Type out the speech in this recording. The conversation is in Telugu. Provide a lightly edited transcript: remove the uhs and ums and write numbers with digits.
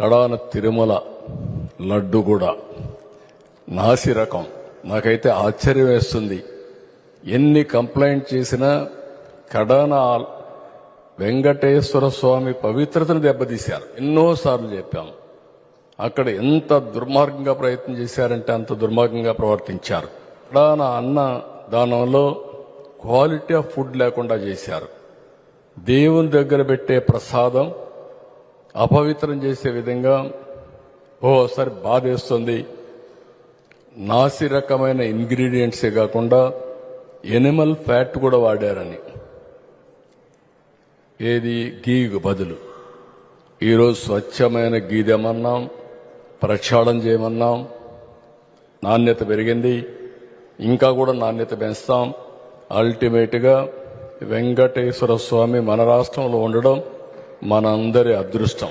కడాన తిరుమల లడ్డు కూడా నాసి రకం. నాకైతే ఆశ్చర్యం వేస్తుంది. ఎన్ని కంప్లైంట్ చేసినా కడాన వెంకటేశ్వర స్వామి పవిత్రతను దెబ్బతీశారు. ఎన్నోసార్లు చెప్పాము. అక్కడ ఎంత దుర్మార్గంగా ప్రయత్నం చేశారంటే అంత దుర్మార్గంగా ప్రవర్తించారు. కడాన అన్న దానంలో క్వాలిటీ ఆఫ్ ఫుడ్ లేకుండా చేశారు. దేవుని దగ్గర పెట్టే ప్రసాదం అపవిత్రం చేసే విధంగా ఓసారి బాధేస్తుంది. నాసి రకమైన ఇంగ్రీడియంట్సే కాకుండా ఎనిమల్ ఫ్యాట్ కూడా వాడారని. ఏది గీకు బదులు ఈరోజు స్వచ్ఛమైన గీ తెమన్నాం, ప్రక్షాళన చేయమన్నాం. నాణ్యత పెరిగింది, ఇంకా కూడా నాణ్యత పెంచుతాం. అల్టిమేట్గా వెంకటేశ్వర స్వామి మన రాష్ట్రంలో ఉండడం మనందరి అదృష్టం.